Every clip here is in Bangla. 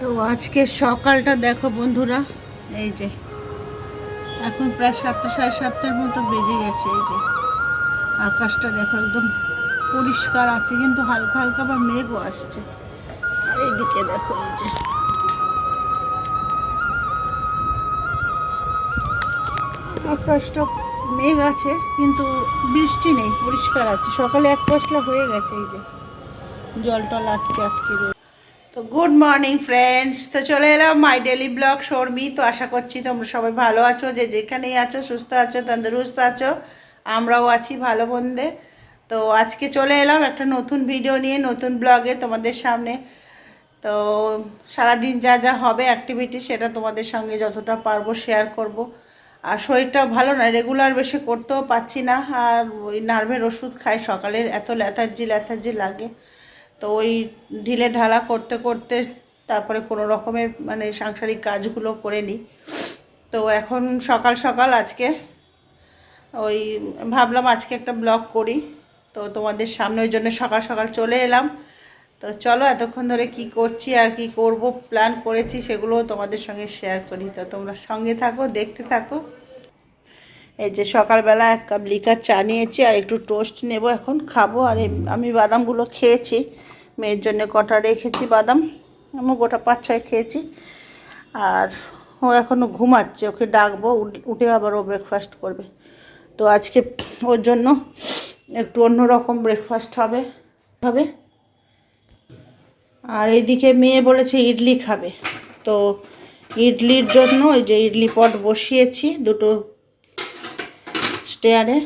তো আজকে সকালটা দেখো বন্ধুরা, এই যে এখন প্রায় 7টা সাড়ে 7টার মতো বেজে গেছে। এই যে আকাশটা দেখো একদম পরিষ্কার আছে, কিন্তু হালকা হালকা আবার মেঘও আসছে। আর এইদিকে দেখো এই যে আকাশটা মেঘ আছে কিন্তু বৃষ্টি নেই, পরিষ্কার আছে। সকালে এক পশলা হয়ে গেছে, এই যে জল টল আটকে আটকে রয়েছে। তো গুড মর্নিং ফ্রেন্ডস, তো চলে এলাম মাই ডেলি ব্লগ শর্মি। তো আশা করছি তোমরা সবাই ভালো আছো, যে যেখানেই আছো সুস্থ আছো, তন্দুরুস্ত আছো। আমরাও আছি ভালো মন্দে। তো আজকে চলে এলাম একটা নতুন ভিডিও নিয়ে, নতুন ব্লগে তোমাদের সামনে। তো সারাদিন যা যা হবে অ্যাক্টিভিটি, সেটা তোমাদের সঙ্গে যতটা পারবো শেয়ার করব। আর শরীরটাও ভালো না, রেগুলার বেশি করতেও পারছি না। আর ওই নার্ভের ওষুধ খাই, সকালে এত ল্যাথার্জি ল্যাথার্জি লাগে। তো ওই ঢিলে ঢালা করতে করতে তারপরে কোনো রকমের মানে সাংসারিক কাজগুলো করে নিই। তো এখন সকাল সকাল আজকে ওই ভাবলাম আজকে একটা ব্লগ করি। তো তোমাদের সামনে ওই জন্য সকাল সকাল চলে এলাম। তো চলো এতক্ষণ ধরে কি করছি আর কি করব প্ল্যান করেছি সেগুলো তোমাদের সঙ্গে শেয়ার করি। তো তোমরা সঙ্গে থাকো, দেখতে থাকো। এই যে সকালবেলা 1 কাপ লিকার চা নিয়েছি, আর একটু টোস্ট নেব, এখন খাবো। আর আমি বাদামগুলো খেয়েছি, মেয়ের জন্য কটা রেখেছি বাদাম, আমি গোটা 5-6 খেয়েছি। আর ও এখনও ঘুমাচ্ছে, ওকে ডাকবো, উঠে আবার ও ব্রেকফাস্ট করবে। তো আজকে ওর জন্য একটু অন্যরকম ব্রেকফাস্ট হবে হবে। আর এইদিকে মেয়ে বলেছে ইডলি খাবে। তো ইডলির জন্য ওই যে ইডলি পট বসিয়েছি দুটো স্টেয়ারে,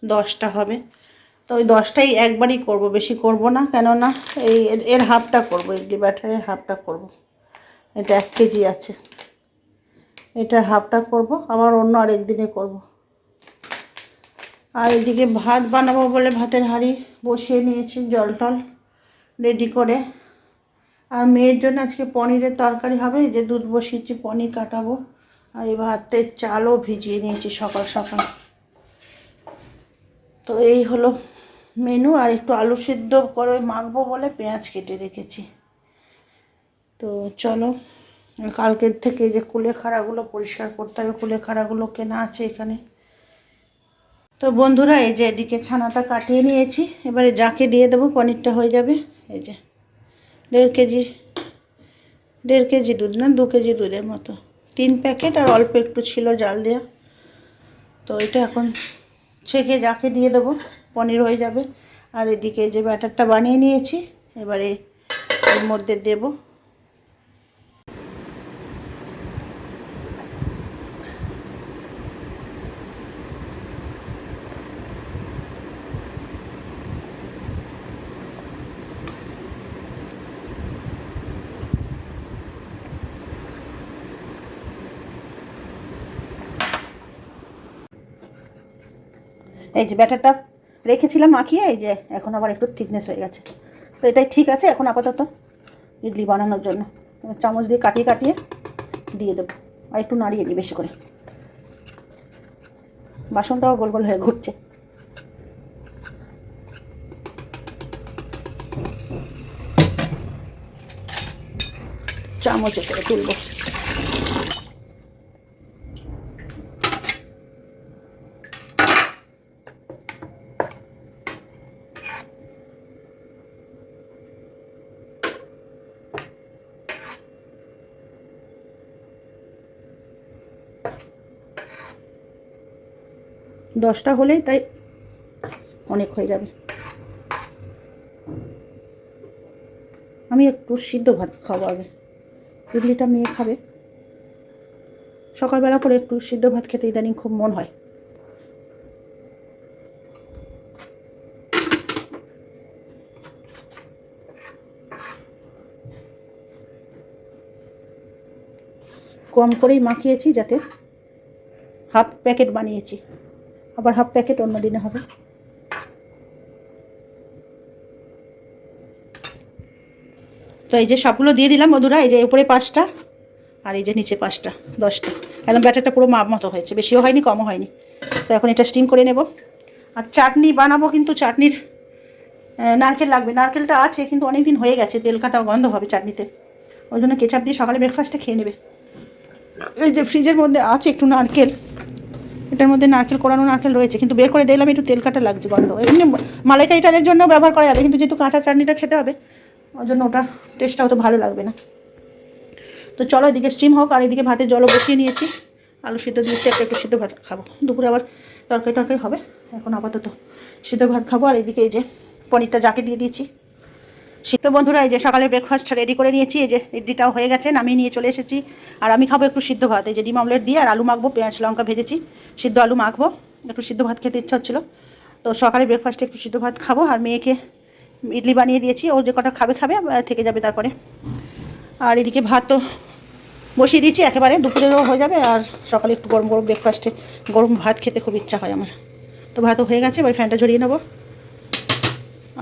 10টা হবে। তো ওই 10টাই একবারই করব, বেশি করব না, কেননা এর হাফটা করব, ইডলি ব্যাটারের হাফটা করব। এটা 1 কেজি আছে, এটার হাফটা করব, আবার অন্য আরেক দিনে করব। আর এদিকে ভাত বানাবো বলে ভাতের হাঁড়ি বসিয়ে নিয়েছি, জল টল রেডি করে। আর মেয়ের জন্য আজকে পনিরের তরকারি হবে, এই যে দুধ বসিয়েছি, পনির কাটাবো। আর এই ভাতের চালও ভিজিয়ে নিয়েছি সকাল সকাল। তো এই হলো মেনু। আর একটু আলু সিদ্ধ করে মাখবো বলে পেঁয়াজ কেটে রেখেছি। তো চলো, কালকের থেকে যে কুলেখাড়াগুলো পরিষ্কার করতে হবে, কুলেখাড়াগুলো কেনা আছে এখানে। তো বন্ধুরা, এই যে এদিকে ছানাটা কাটিয়ে নিয়েছি, এবারে যাকে দিয়ে দেবো পনিরটা হয়ে যাবে। এই যে 1.5 কেজি দুধ, না 2 কেজি দুধের মতো, 3 প্যাকেট, আর অল্প একটু ছিল জাল দেওয়া। তো এটা এখন ছেঁকে যাকে দিয়ে দেবো, পনির হয়ে যাবে। আর এদিকে যে ব্যাটারটা বানিয়ে নিয়েছি, এবারে এর মধ্যে দেব। এই যে ব্যাটারটা রেখেছিলাম মাখিয়ে, এই যে এখন আবার একটু থিকনেস হয়ে গেছে। তো এটাই ঠিক আছে এখন আপাতত ইডলি বানানোর জন্য। চামচ দিয়ে কাটিয়ে কাটিয়ে দিয়ে দেবো, আর একটু নাড়িয়ে দিই বেশি করে। বাসনটাও গোল গোল হয়ে ঘুরছে। চামচে করে তুলবো। দশটা হলেই তাই অনেক হয়ে যাবে। আমি একটু সিদ্ধ ভাত খাবো আগে, ইডলিটা মেয়ে খাবে। সকালবেলা করে একটু সিদ্ধ ভাত খেতে ইদানিং খুব মন হয়। কম করেই মাখিয়েছি, যাতে হাফ প্যাকেট বানিয়েছি, আবার হাফ প্যাকেট অন্য দিনে হবে। তো এই যে সবগুলো দিয়ে দিলাম বন্ধুরা, এই যে উপরে 5টা আর এই যে নিচে 5টা, 10টা। একদম ব্যাটারটা পুরো মাপ মতো হয়েছে, বেশিও হয়নি কমও হয়নি। তো এখন এটা স্টিম করে নেব। আর চাটনি বানাবো, কিন্তু চাটনির নারকেল লাগবে। নারকেলটা আছে কিন্তু অনেক দিন হয়ে গেছে, তেল কাটা গন্ধ হবে চাটনিতে। ওই জন্য কেচাপ দিয়ে সকালে ব্রেকফাস্টে খেয়ে নেবে। এই যে ফ্রিজের মধ্যে আছে একটু নারকেল, এটার মধ্যে নারকেল কোরানো নারকেল রয়েছে, কিন্তু বের করে দিলাম, একটু তেল কাটা লাগছে, গন্ধ। এমনি মালাইকারিটার জন্য ব্যবহার করা যাবে, কিন্তু যেহেতু কাঁচা চাটনিটা খেতে হবে ওই জন্য ওটা টেস্টটা অত ভালো লাগবে না। তো চলো এদিকে স্টিম হোক, আর এদিকে ভাতের জলও বসিয়ে নিয়েছি, আলু সিদ্ধ দিয়েছি, একটু সিদ্ধ ভাত খাবো, দুপুরে আবার তরকারি হবে। এখন আপাতত সিদ্ধ ভাত খাবো। আর এদিকে এই যে পনিরটা যাকে দিয়ে দিয়েছি। শীত বন্ধুরা, এই যে সকালে ব্রেকফাস্ট রেডি করে নিয়েছি, এই যে ইডলিটাও হয়ে গেছে, নামিয়ে নিয়ে চলে এসেছি। আর আমি খাবো একটু সিদ্ধ ভাত, এই যে ডিম অমলেট দিয়ে আর আলু মাখবো, পেঁয়াজ লঙ্কা ভেজেছি, সিদ্ধ আলু মাখবো, একটু সিদ্ধ ভাত খেতে ইচ্ছা হচ্ছিলো। তো সকালে ব্রেকফাস্টে একটু সিদ্ধ ভাত খাবো। আর মেয়েকে ইডলি বানিয়ে দিয়েছি, ও যে কটা খাবে থেকে যাবে তারপরে। আর এদিকে ভাত তো বসিয়ে দিয়েছি, একেবারে দুপুরেরও হয়ে যাবে। আর সকালে একটু গরম গরম ব্রেকফাস্টে গরম ভাত খেতে খুব ইচ্ছা হয় আমার। তো ভাতও হয়ে গেছে, এবার ফ্যানটা ঝরিয়ে নেবো।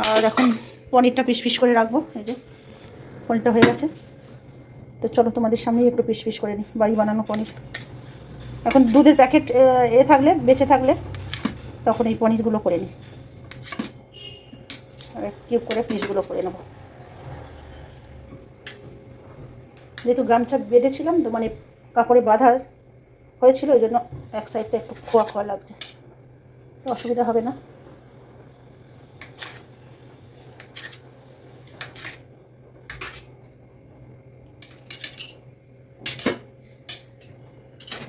আর এখন পনিরটা পিস পিস করে রাখবো, এই যে পনিরটা হয়ে গেছে। তো চলো তোমাদের সামনেই একটু পিস পিস করে নিই, বাড়ি বানানো পনির। এখন দুধের প্যাকেট বেঁচে থাকলে তখন এই পনিরগুলো করে নিই, কিউব করে পিসগুলো করে নেবো। যেহেতু গামছা বেঁধেছিলাম তো, মানে কাপড়ে বাঁধা হয়েছিল, ওই জন্য এক সাইডটা একটু খোয়া খোয়া লাগছে, তো অসুবিধা হবে না।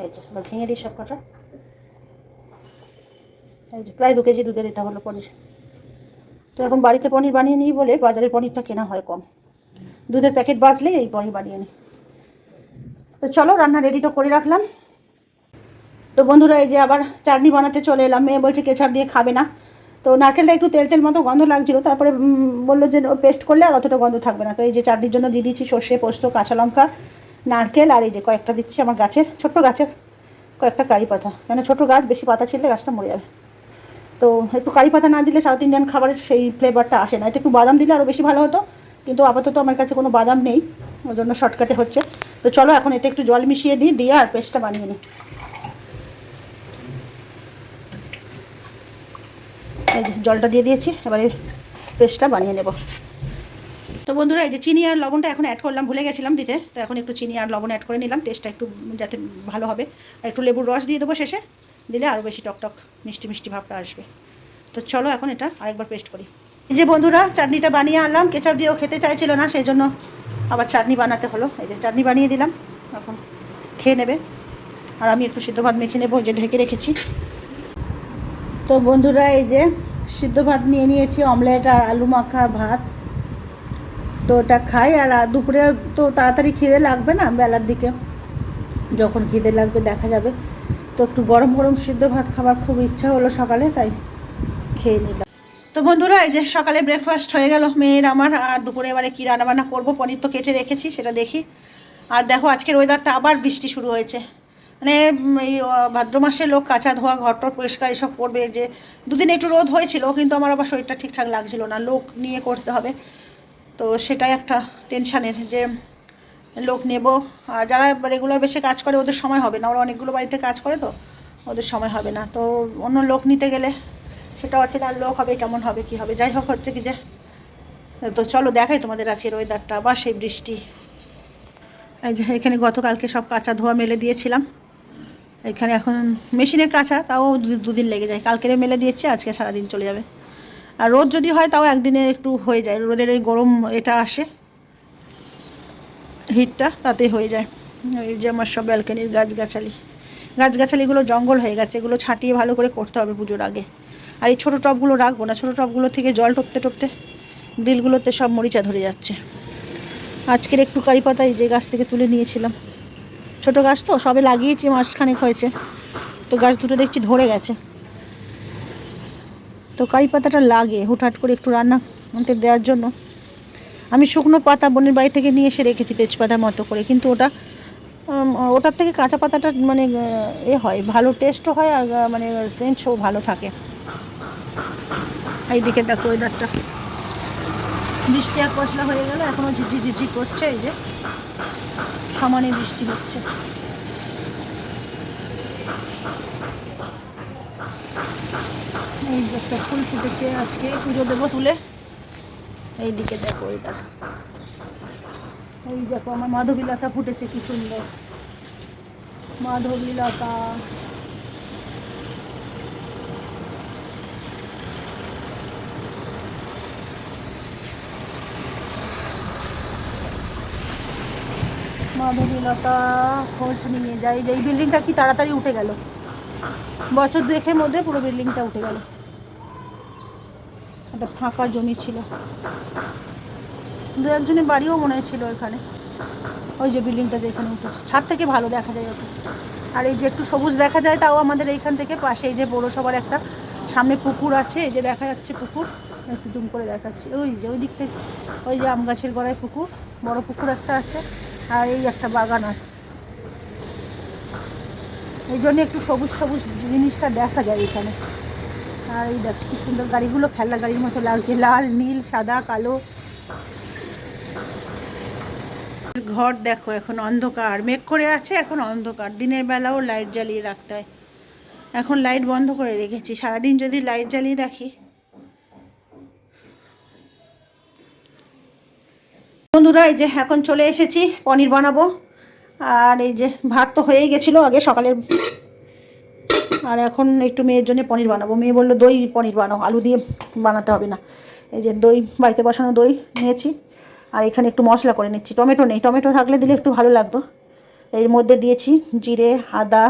এই যে এবার ভেঙে দিই সব কটা। এই যে প্রায় 2 কেজি দুধের এটা হলো পনির। তো এখন বাড়িতে পনির বানিয়ে নিই বলে বাজারের পনিরটা কেনা হয় কম, দুধের প্যাকেট বাজলেই এই পনির বানিয়ে নিই। তো চলো রান্না রেডি তো করে রাখলাম। তো বন্ধুরা, এই যে আবার চাটনি বানাতে চলে এলাম। মেয়ে বলছে কেচাপ দিয়ে খাবে না, তো নারকেলটা একটু তেল তেল মতো গন্ধ লাগছিলো, তারপরে বললো যে পেস্ট করলে আর অতটা গন্ধ থাকবে না। তো এই যে চাটনির জন্য দিয়ে দিচ্ছি সর্ষে, পোস্ত, কাঁচা লঙ্কা, নারকেল, আর এই যে কয়েকটা দিচ্ছি আমার গাছের, ছোট্ট গাছের কয়েকটা কারি পাতা, মানে ছোটো গাছ, বেশি পাতা ছিললে গাছটা মরে যাবে। তো একটু কারি পাতা না দিলে সাউথ ইন্ডিয়ান খাবারের সেই ফ্লেভারটা আসে না। এতে একটু বাদাম দিলে আরও বেশি ভালো হতো, কিন্তু আপাতত আমার কাছে কোনো বাদাম নেই, ওই জন্য শর্টকাটে হচ্ছে। তো চলো এখন এতে একটু জল মিশিয়ে দিয়ে আর পেস্টটা বানিয়ে নিই। এই যে জলটা দিয়ে দিয়েছি, এবারে পেস্টটা বানিয়ে নেব। তো বন্ধুরা, এই যে চিনি আর লবণটা এখন অ্যাড করলাম, ভুলে গেছিলাম দিতে, তো এখন একটু চিনি আর লবণ অ্যাড করে নিলাম, টেস্টটা একটু যাতে ভালো হবে। আর একটু লেবুর রস দিয়ে দেবো শেষে, দিলে আরও বেশি টকটক মিষ্টি মিষ্টি ভাবটা আসবে। তো চলো এখন এটা আরেকবার পেস্ট করি। এই যে বন্ধুরা, চাটনিটা বানিয়ে আনলাম, কেচাপ দিয়েও খেতে চাইছিল না, সেই জন্য আবার চাটনি বানাতে হলো। এই যে চাটনি বানিয়ে দিলাম, এখন খেয়ে নেবে। আর আমি একটু সিদ্ধ ভাত মেখে নেবো, যে ঢেকে রেখেছি। তো বন্ধুরা, এই যে সিদ্ধ ভাত নিয়ে নিয়েছি, অমলেট আর আলু মাখা ভাত। তো ওটা খাই। আর দুপুরে তো তাড়াতাড়ি খিদে লাগবে না, বেলার দিকে যখন খিদে লাগবে দেখা যাবে। তো একটু গরম গরম সিদ্ধ ভাত খাবার খুব ইচ্ছা হলো সকালে, তাই খেয়ে নিলাম। তো বন্ধুরা, এই যে সকালে ব্রেকফাস্ট হয়ে গেল মেয়ের আমার। আর দুপুরে এবারে কী রান্নাবান্না করবো, পনির তো কেটে রেখেছি, সেটা দেখি। আর দেখো আজকের ওয়েদারটা আবার বৃষ্টি শুরু হয়েছে, মানে এই ভাদ্র মাসে লোক কাঁচা ধোয়া ঘরটর পরিষ্কার এসব করবে। যে দুদিন একটু রোদ হয়েছিল, কিন্তু আমার আবার শরীরটা ঠিকঠাক লাগছিল না, লোক নিয়ে করতে হবে। তো সেটাই একটা টেনশানের, যে লোক নেব। আর যারা রেগুলার বেশি কাজ করে ওদের সময় হবে না, ওরা অনেকগুলো বাড়িতে কাজ করে, তো ওদের সময় হবে না। তো অন্য লোক নিতে গেলে সেটা হচ্ছে না, লোক হবে কেমন হবে কী হবে, যাই হোক হচ্ছে কি যে। তো চলো দেখাই তোমাদের আজকের ওয়েদারটা, আবার সেই বৃষ্টি। এই যে এখানে গতকালকে সব কাঁচা ধোয়া মেলে দিয়েছিলাম, এখানে এখন মেশিনের কাঁচা, তাও দুদিন লেগে যায়। কালকেরে মেলে দিয়েছি, আজকে সারাদিন চলে যাবে। আর রোদ যদি হয় তাও একদিনে একটু হয়ে যায়, রোদের ওই গরম এটা আসে, হিটটা তাতে হয়ে যায়। এই যে আমার সব ব্যালকানির গাছগাছালিগুলো জঙ্গল হয়ে গেছে, এগুলো ছাঁটিয়ে ভালো করে করতে হবে পুজোর আগে। আর এই ছোটো টবগুলো রাখবো না, ছোটো টবগুলো থেকে জল টপতে টপতে গ্রিলগুলোতে সব মরিচা ধরে যাচ্ছে। আজকের একটু কারি পাতা এই যে গাছ থেকে তুলে নিয়েছিলাম, ছোটো গাছ তো সবে লাগিয়েছি, মাসখানেক হয়েছে, তো গাছ দুটো দেখছি ধরে গেছে। তো কারি পাতাটা লাগে হুটহাট করে একটু রান্না দেওয়ার জন্য। আমি শুকনো পাতা বোনের বাড়ি থেকে নিয়ে এসে রেখেছি তেজপাতার মতো করে, কিন্তু ওটার থেকে কাঁচা পাতাটা মানে হয়, ভালো টেস্টও হয়, আর মানে সেন্টও ভালো থাকে। এইদিকে দেখো ওয়েদারটা, বৃষ্টি এক পশলা হয়ে গেল, এখনও ঝিঝি করছে, এই যে সমানে বৃষ্টি হচ্ছে। এই যে একটা ফুল ফুটেছে, আজকে পুজো দেবো তুলে। এইদিকে দেখো ওয়েদার, এই দেখো আমার মাধবীলতা ফুটেছে কি সুন্দর, মাধবীলতা। মাধবীলতা খোঁজ নিয়ে যাই যে এই বিল্ডিংটা কি তাড়াতাড়ি উঠে গেল, বছর দুয়েকের মধ্যে পুরো বিল্ডিংটা উঠে গেল। একটা ফাঁকা জমি ছিল, দু একজনের বাড়িও মনে ছিল এখানে। ওই যে বিল্ডিংটা যেখানে উঠেছে ছাদ থেকে ভালো দেখা যায় ওটা। আর এই যে একটু সবুজ দেখা যায়, তাও আমাদের এইখান থেকে পাশে এই যে পৌরসভার একটা সামনে পুকুর আছে, এই যে দেখা যাচ্ছে পুকুর, একটু জুম করে দেখাচ্ছি, ওই যে ওই দিক থেকে ওই যে আম গাছের গোড়ায় পুকুর, বড় পুকুর একটা আছে, আর এই একটা বাগান আছে। এই জন্য একটু সবুজ সবুজ জিনিসটা দেখা যায় এখানে। আর এই দেখ কি সুন্দর গাড়িগুলো খেলনা গাড়ির মতো লাগছে, লাল নীল সাদা কালো। ঘর দেখো এখন অন্ধকার, মেঘ করে আছে, এখন অন্ধকার। দিনের বেলাও লাইট জ্বালিয়ে রাখতে হয়, এখন লাইট বন্ধ করে রেখেছি। সারাদিন যদি লাইট জ্বালিয়ে রাখি। বন্ধুরা এই যে এখন চলে এসেছি, পনির বানাবো। আর এই যে ভাত তো হয়েই গেছিলো আগে সকালের, আর এখন একটু মেয়ের জন্য পনির বানাবো। মেয়ে বললো দই পনির বানাও, আলু দিয়ে বানাতে হবে না। এই যে দই, বাড়িতে বসানো দই নিয়েছি, আর এখানে একটু মশলা করে নিচ্ছি। টমেটো নেই, টমেটো থাকলে দিলে একটু ভালো লাগতো। এর মধ্যে দিয়েছি জিরে, আদা,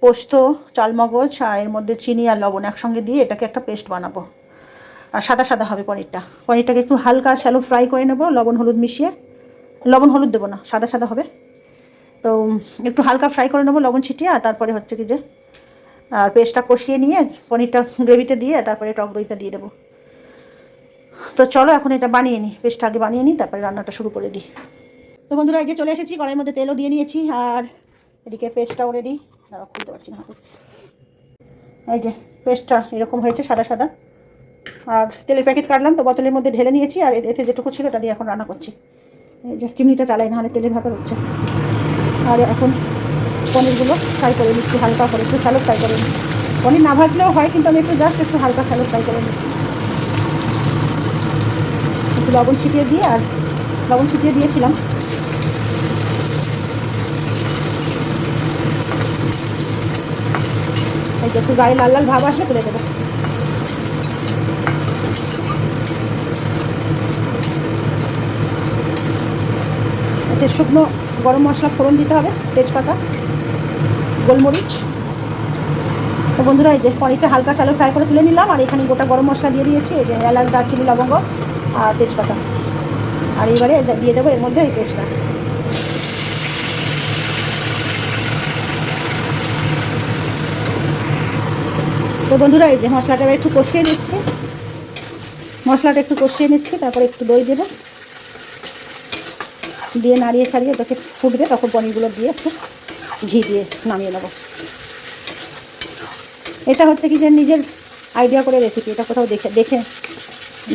পোস্ত, চালমগজ, আর এর মধ্যে চিনি আর লবণ একসঙ্গে দিয়ে এটাকে একটা পেস্ট বানাবো। আর সাদা সাদা হবে পনিরটা। পনিরটাকে একটু হালকা শ্যালো ফ্রাই করে নেবো, লবণ হলুদ মিশিয়ে। লবণ হলুদ দেবো না, সাদা সাদা হবে। তো একটু হালকা ফ্রাই করে নেবো লবণ ছিটিয়ে, আর তারপরে হচ্ছে কি যে আর পেস্টটা কষিয়ে নিয়ে পনিরটা গ্রেভিতে দিয়ে তারপরে টক দইটা দিয়ে দেবো। তো চলো এখন এটা বানিয়ে নিই, পেস্টটা আগে বানিয়ে নিই, তারপরে রান্নাটা শুরু করে দিই। তো বন্ধুরা এই যে চলে এসেছি, কড়াইয়ের মধ্যে তেলও দিয়ে নিয়েছি, আর এদিকে পেস্টটাও রেডি। দাঁড়াও খুলতে পারছি না হাতে। এই যে পেস্টটা এরকম হয়েছে সাদা সাদা, আর তেলের প্যাকেট কাটলাম তো বোতলের মধ্যে ঢেলে নিয়েছি, আর এতে যেটুকু ছিল এটা দিয়ে এখন রান্না করছি। এই যে চিমনিটা চালাই, নাহলে তেলের ব্যাপার হচ্ছে। আর এখন পনিরগুলো ফ্রাই করে নিচ্ছি হালকা করে, একটু শ্যালো ফ্রাই করে নিচ্ছি। পনির না ভাজলেও হয়, কিন্তু আমি একটু জাস্ট একটু হালকা শ্যালো ফ্রাই করে নিচ্ছি। একটু লবণ ছিটিয়ে দিয়ে, আর লবণ ছিটিয়ে দিয়েছিলাম। এই যে একটু গায়ে লাল লাল ভাব আসলে তুলে দেবো। এতে শুকনো গরম মশলা ফোড়ন দিতে হবে, তেজপাতা, গোলমরিচ। তো বন্ধুরা এই যে পনিরটা হালকা শ্যালো ফ্রাই করে তুলে নিলাম, আর এখানে গোটা গরম মশলা দিয়ে দিয়েছি, এই যে এলাচ, দারচিনি, লবঙ্গ আর তেজপাতা। আর এবারে দিয়ে দেবো এর মধ্যে এই পেস্টটা। তো বন্ধুরা এই যে মশলাটা এবার একটু কষিয়ে নিচ্ছি, তারপরে একটু দই দেবো, দিয়ে নাড়িয়ে ছাড়িয়ে ওটাকে ফুটবে, তখন পনিরগুলো দিয়ে একটু ঘি দিয়ে নামিয়ে নেবো। এটা হচ্ছে কি যে নিজের আইডিয়া করে রেসিপি, এটা কোথাও দেখে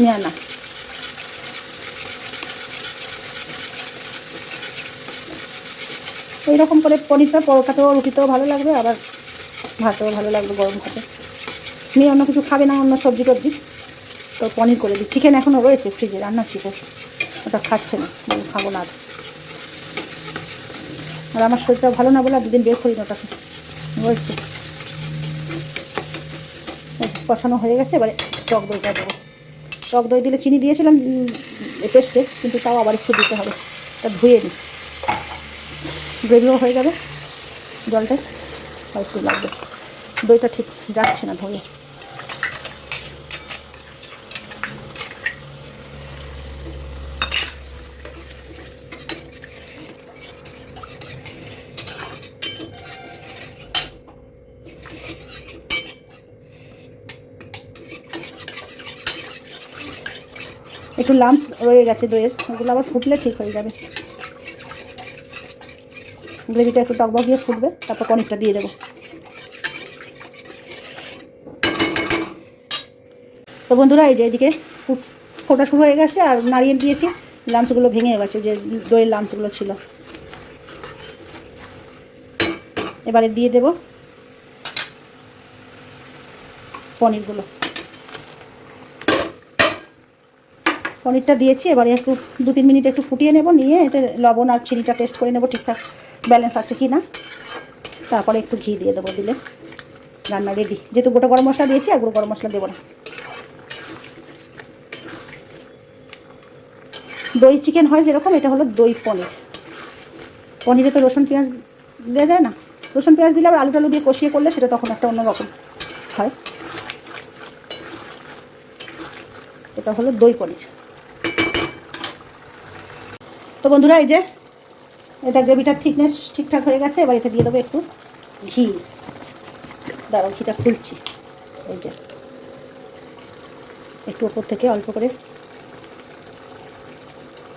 নেয় না। এইরকম করে পনিরটা পরোটাতেও রুটিতেও ভালো লাগবে, আবার ভাতেও ভালো লাগবে গরম ভাতে। মেয়ে অন্য কিছু খাবে না, অন্য সবজি টবজি, তো পনির করে দিই। চিকেন এখনও রয়েছে ফ্রিজে, রান্নার চিকেন, ওটা খাচ্ছে না, খাবো না। আর আমার শরীরটা ভালো না বলে আর দুদিন বের করি না ওটাকে, রয়েছে। কষানো হয়ে গেছে, এবারে টক দইটা দেবো। টক দই দিলে চিনি দিয়েছিলাম পেস্টে, কিন্তু তাও আবার একটু দিতে হবে, তা ধুয়ে দিই। গ্রেভিও হয়ে যাবে, জলটা একটু লাগবে, দইটা ঠিক যাচ্ছে না ধুয়ে। একটু লাম্পস রয়ে গেছে দইয়ের, ওগুলো আবার ফুটলে ঠিক হয়ে যাবে। গ্রেভিটা একটু টকবক দিয়ে ফুটবে, তারপর পনিরটা দিয়ে দেবো। তো বন্ধুরা এই যে এদিকে ফোটা শুরু হয়ে গেছে, আর নাড়িয়ে দিয়েছি, লাম্পসগুলো ভেঙে গেছে, যে দইয়ের লাম্পসগুলো ছিল। এবারে দিয়ে দেব পনিরগুলো। পনিরটা দিয়েছি, এবারে একটু 2-3 মিনিট একটু ফুটিয়ে নেব, নিয়ে এতে লবণ আর চিনিটা টেস্ট করে নেব ঠিকঠাক ব্যালেন্স আছে কি না। তারপরে একটু ঘি দিয়ে দেবো, দিলে রান্না রেডি। যেহেতু গোটা গরম মশলা দিয়েছি, আর গুঁড়ো গরম মশলা দেবো না। দই চিকেন হয় যেরকম, এটা হলো দই পনির। পনিরে তো রসুন পেঁয়াজ দেওয়া যায় না, রসুন পেঁয়াজ দিলে আবার আলু টালু দিয়ে কষিয়ে করলে সেটা তখন একটা অন্যরকম হয়। এটা হলো দই পনির। তো বন্ধুরা, এই যে এটা গ্রেভিটার থিকনেস ঠিকঠাক হয়ে গেছে। এবার এতে দিয়ে দেবো একটু ঘি। দাঁড়াও, ঘিটা খুলছি। এই যে একটু ওপর থেকে অল্প করে,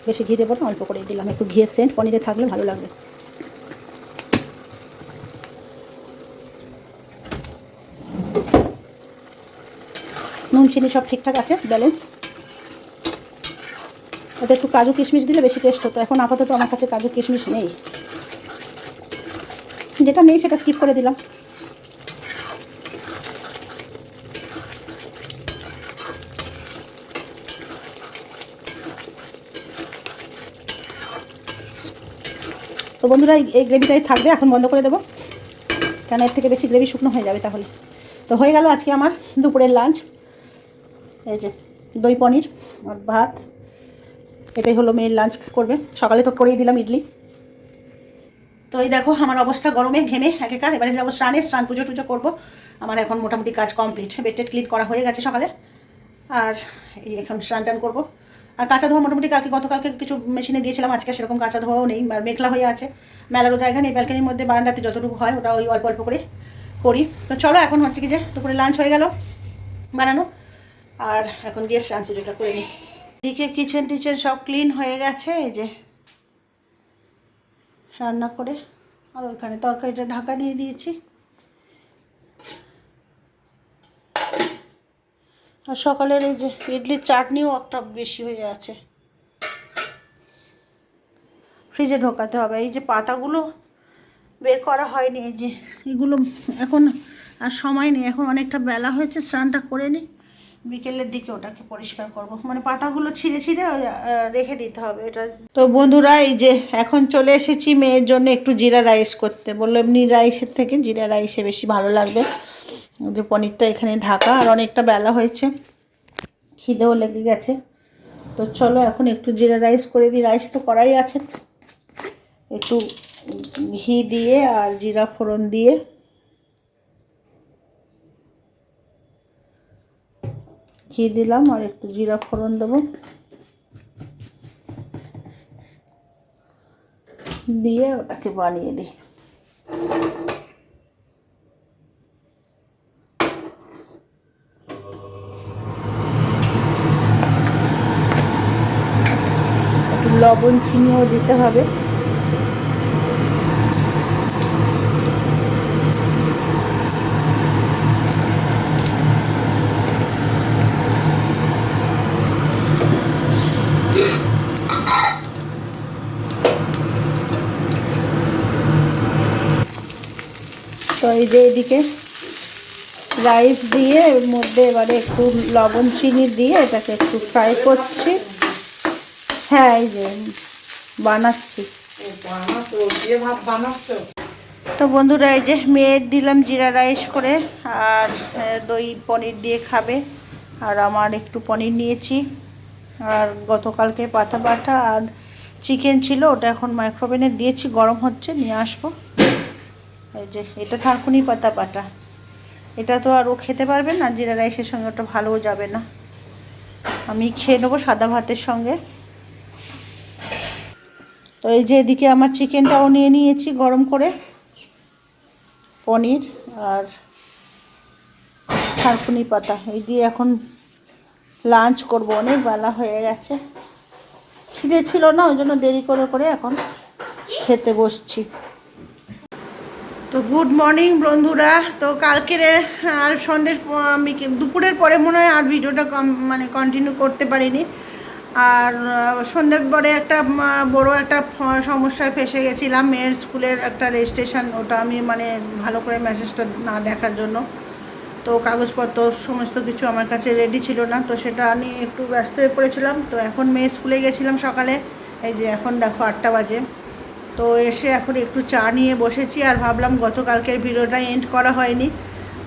বেশি ঘি দেবো না, অল্প করে দিলাম। একটু ঘিয়ের সেন্ট পনিরে থাকলে ভালো লাগবে। নুন চিনি সব ঠিকঠাক আছে, ব্যালেন্স। ওটা একটু কাজু কিশমিশ দিলে বেশি টেস্ট হতো। এখন আপাতত আমার কাছে কাজু কিশমিশ নেই, যেটা নেই সেটা স্কিপ করে দিলাম। তো বন্ধুরা, এই গ্রেভিটাই থাকবে, এখন বন্ধ করে দেবো, কেন এর থেকে বেশি গ্রেভি শুকনো হয়ে যাবে তাহলে। তো হয়ে গেল আজকে আমার দুপুরের লাঞ্চ। এই যে দই পনির আর ভাত, এটাই হলো মেয়ের লাঞ্চ করবে। সকালে তো করেই দিলাম ইডলি। তো এই দেখো আমার অবস্থা, গরমে ঘেমে একেকার। এবারে যাবো স্নানে, স্নান পুজো টুজো করবো। আমার এখন মোটামুটি কাজ কমপ্লিট, বেড টেড ক্লিন করা হয়ে গেছে সকালে। আর এই এখন স্নান টান করবো। আর কাঁচা ধোয়া মোটামুটি গতকালকে কিছু মেশিনে দিয়েছিলাম, আজকে সেরকম কাঁচা ধোয়াও নেই, আর মেঘলা হয়ে আছে। মেলারও জায়গা নেই, ব্যালকানির মধ্যে বারান্দাতে যতটুকু হয় ওটা ওই অল্প অল্প করে করি। তো চলো, এখন হচ্ছে কি যে দুপুরে লাঞ্চ হয়ে গেল বানানো, আর এখন গিয়ে স্নান পুজোটা করে নিই। এদিকে কিচেন টিচেন সব ক্লিন হয়ে গেছে, এই যে রান্না করে, আর ওইখানে তরকারিটা ঢাকা দিয়ে দিয়েছি। আর সকালের এই যে ইডলির চাটনিও একটা বেশি হয়ে আছে, ফ্রিজে ঢোকাতে হবে। এই যে পাতাগুলো বের করা হয়নি, এই যে এগুলো এখন আর সময় নেই, এখন অনেকটা বেলা হয়েছে, স্নানটা করে নিই, বিকেলের দিকে ওটাকে পরিষ্কার করব। মানে পাতাগুলো ছিঁড়ে ছিঁড়ে রেখে দিতে হবে এটা। তো বন্ধুরা, এই যে এখন চলে এসেছি মেয়ের জন্য একটু জিরা রাইস করতে। বললো এমনি রাইসের থেকে জিরা রাইসে বেশি ভালো লাগবে। যে পনিরটা এখানে ঢাকা, আর অনেকটা বেলা হয়েছে, খিদেও লেগে গেছে। তো চলো এখন একটু জিরা রাইস করে দিই। রাইস তো করাই আছে, একটু ঘি দিয়ে আর জিরা ফোড়ন দিয়ে, ঘি দিলাম আর একটু জিরা ফোড়ন দেবো, দিয়ে ওটাকে বানিয়ে দিই। একটু লবণ চিনিও দিতে হবে। তো এই যে এদিকে রাইস দিয়ে এর মধ্যে এবারে একটু লবণ চিনি দিয়ে এটাকে একটু ফ্রাই করছি। হ্যাঁ, এই যে বানাচ্ছি। তো বন্ধুরা, এই যে মেয়ের দিলাম জিরা রাইস করে, আর দই পনির দিয়ে খাবে। আর আমার একটু পনির নিয়েছি, আর গতকালকে পাতা বাটা আর চিকেন ছিল, ওটা এখন মাইক্রোওভেনে দিয়েছি, গরম হচ্ছে, নিয়ে আসবো। এই যে এটা থানকুনি পাতা বাটা, এটা তো আর ও খেতে পারবে না, জিরা রাইসের সঙ্গে ওটা ভালোও যাবে না, আমি খেয়ে নেবো সাদা ভাতের সঙ্গে। তো এই যে এদিকে আমার চিকেনটাও নিয়ে নিয়েছি গরম করে, পনির আর থানকুনি পাতা এই দিয়ে এখন লাঞ্চ করব। অনেক বেলা হয়ে গেছে, খিদে ছিল না, ওই জন্য দেরি করে করে এখন খেতে বসছি। তো গুড মর্নিং বন্ধুরা। তো কালকের আর দুপুরের পরে মনে হয় আর ভিডিওটা কন্টিনিউ করতে পারিনি। আর সন্ধ্যের পরে একটা বড় একটা সমস্যায় ফেসে গেছিলাম, মেয়ের স্কুলের একটা রেজিস্ট্রেশন, ওটা আমি ভালো করে মেসেজটা না দেখার জন্য তো কাগজপত্র সমস্ত কিছু আমার কাছে রেডি ছিল না, তো সেটা নিয়ে একটু ব্যস্ত হয়ে পড়েছিলাম। তো এখন মেয়ে স্কুলে গেছিলাম সকালে, এই যে এখন দেখো 8টা বাজে। তো এসে এখন একটু চা নিয়ে বসেছি, আর ভাবলাম গতকালকের ভিডিওটা এন্ড করা হয়নি,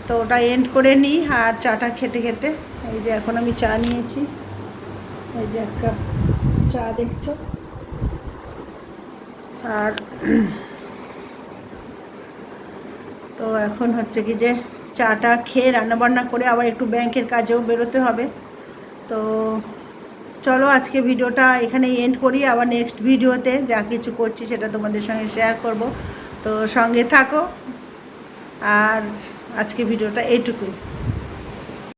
তো ওটা এন্ড করে নিই। আর চাটা খেতে খেতে এই যে এখন আমি চা নিয়েছি, এই যে 1 কাপ চা দেখছো। আর তো এখন হচ্ছে কি যে চাটা খেয়ে রান্নাবান্না করে আবার একটু ব্যাংকের কাজেও বেরোতে হবে। তো চলো আজকে ভিডিওটা এখানেই এন্ড করি, আবার নেক্সট ভিডিওতে যা কিছু করছি সেটা তোমাদের সঙ্গে শেয়ার করব। তো সঙ্গে থাকো, আর আজকে ভিডিওটা এইটুকুই।